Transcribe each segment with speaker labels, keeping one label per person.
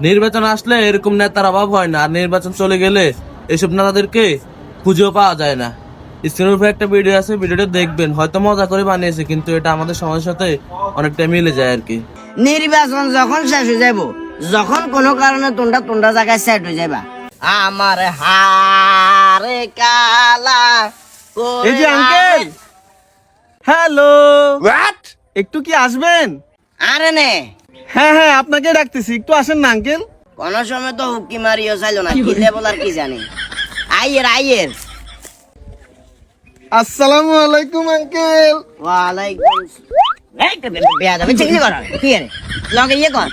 Speaker 1: নির্বাচন আসলে এরকম নেতার অভাব হয় না, আর নির্বাচন চলে গেলে এসব নেতাদেরকে খুঁজেও পাওয়া যায় না। স্ক্রিনের উপরে একটা ভিডিও আছে, ভিডিওটা দেখবেন। হয়তো মজা করে বানিয়েছে, কিন্তু এটা আমাদের সমাজের সাথে অনেকটা মিলে যায় আর কি।
Speaker 2: নির্বাচন যখন শেষ হয়ে যাবো, যখন কোনো কারণে তোমরা জায়গায় সেট হয়ে যাবা, আমার হারে কালা করে
Speaker 3: এই যে আঙ্কেল, হ্যালো, একটু কি আসবেন?
Speaker 2: আরে নে,
Speaker 3: হ্যাঁ হ্যাঁ, আপনাকে ডাকতেছি, একটু আসেন না আঙ্কেল।
Speaker 2: কোন সময় তো হুকি মারিও চাইলো না, কি লেবল আর কি জানি। আইয়ের
Speaker 3: আসসালামু আলাইকুম আঙ্কেল।
Speaker 2: ওয়ালাইকুম এই তো বেয়া যাবে চিকনি কর কি রে লগে ইয়ে কর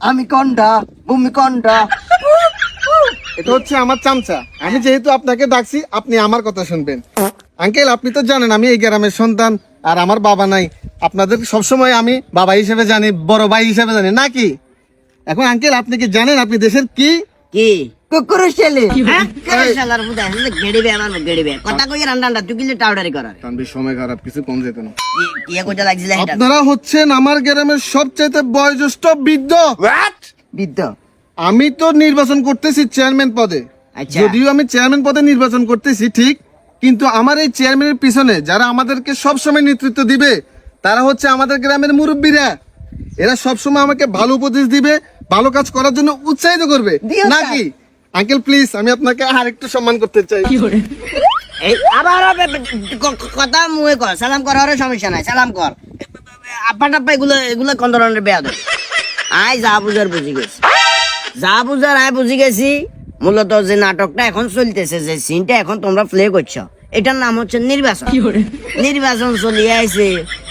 Speaker 3: আমি কন্ডা, ভূমি কন্ডা। এটা হচ্ছে আমার চামচা। আমি যেহেতু আপনাকে ডাকছি, আপনি আমার কথা শুনবেন। আঙ্কেল, আপনি তো জানেন আমি এই গ্রামের সন্তান, আর আমার বাবা নাই। আপনাদের সবসময় আমি বাবা হিসেবে জানি, বড় ভাই হিসেবে জানি নাকি। এখন আঙ্কেল, আপনি কি জানেন আপনি দেশের কি?
Speaker 2: কি কুকুরের ছেলে শালার বুদা গেড়িবে আমার গেড়িবে কথা কই রান্ডা তুই কি টাউডারি করার
Speaker 3: তানবীর সময় খারাপ, কিছু কম যেত না।
Speaker 2: কি কইতে লাগছিল এটা
Speaker 3: আপনারা হচ্ছেন আমার গ্রামের সবচাইতে বয়োজ্যেষ্ঠ বৃদ্ধ।
Speaker 2: বিদ্য
Speaker 3: আমি তো নির্বাচন করতেছি চেয়ারম্যান পদে।
Speaker 2: আচ্ছা।
Speaker 3: যদিও আমি চেয়ারম্যান পদে নির্বাচন করতেছি ঠিক, কিন্তু আমার এই চেয়ারম্যানের পিছনে যারা আমাদেরকে সবসময় নেতৃত্ব দিবে, তারা হচ্ছে আমাদের গ্রামের মুরব্বীরা। এরা সবসময় আমাকে ভালো উপদেশ দিবে, ভালো কাজ করার জন্য উৎসাহিত করবে
Speaker 2: দিও
Speaker 3: নাকি। আঙ্কেল প্লিজ, আমি আপনাকে আর একটু সম্মান করতে চাই।
Speaker 2: এই আবার কথা মুয়ে কর, সালাম কর, আর সমস্যা নাই, সালাম কর। আপা টাপ্পা এগুলো কোন ধরনের বেয়াদ? আই যা বুঝার বুঝি গেছি, যা বুঝার আয় বুঝি গেছি। মূলত যে নাটকটা এখন চলতেছে, যে সিনটা এখন তোমরা প্লে করছো, এটার নাম হচ্ছে নির্বাচন। নির্বাচন চলিয়ে আইছে,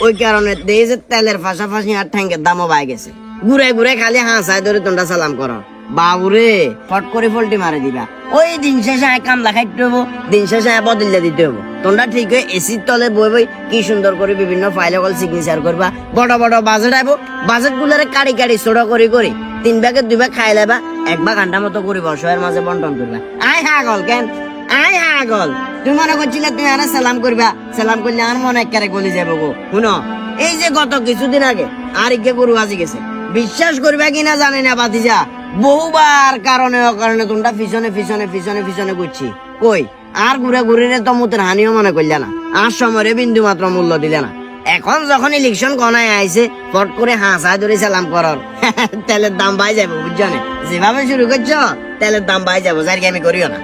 Speaker 2: ওই কারণে এই যে তেলের পাশাপাশি আর ঠ্যাঙ্গের দামও বাই গেছে। ঘুরে ঘুরে খালি হাসায় ধরে তোমরা সালাম করো। বাবুরে ফট করে ফল্টি মারে দিবা। ওই দিন শেষে কামলা খাইতে হবো, দিন শেষে বদলে দিতে হবো। তোমরা ঠিক হয়ে এসির তলে বই বই কি সুন্দর করে বিভিন্ন ফাইল কল সিগনেচার করবা। বড় বড় বাজেট আইবো, বাজেট গুলারে কাড়ি কাড়ি ছোট করে করে 3 ভাগের 2 ভাগ খাই লেবা, 1 ভাগ ঘন্টা মতো করে বসয়ের মাঝে বন্টন করবা। আয় হাগল কেন, আয় হাগল, তুমি মনে করছিলে তুমি আর সালাম করবা, সালাম করলে আর মনে একেবারে গলি যাবো গো। শুনো, এই যে গত কিছুদিন আগে আর ইকে গরু আজি গেছে, বিশ্বাস করবা কিনা জানি না বাতিজা, বহুবার কারণে অকারণে তোমরা পিছনে পিছনে পিছনে পিছনে করছি। কই আর ঘুরে ঘুরে তো মুতের হানিও মনে করলে না, আর সময় বিন্দু মাত্র মূল্য দিলে না। এখন যখন ইলেকশন গনায় আইছে, ফট করে হাসায় ধরে সালাম করার তেলের দাম বাই যাবো, বুঝছো না? যেভাবে শুরু করছো তেলের দাম বাই যাবো, যার কি আমি করিও না।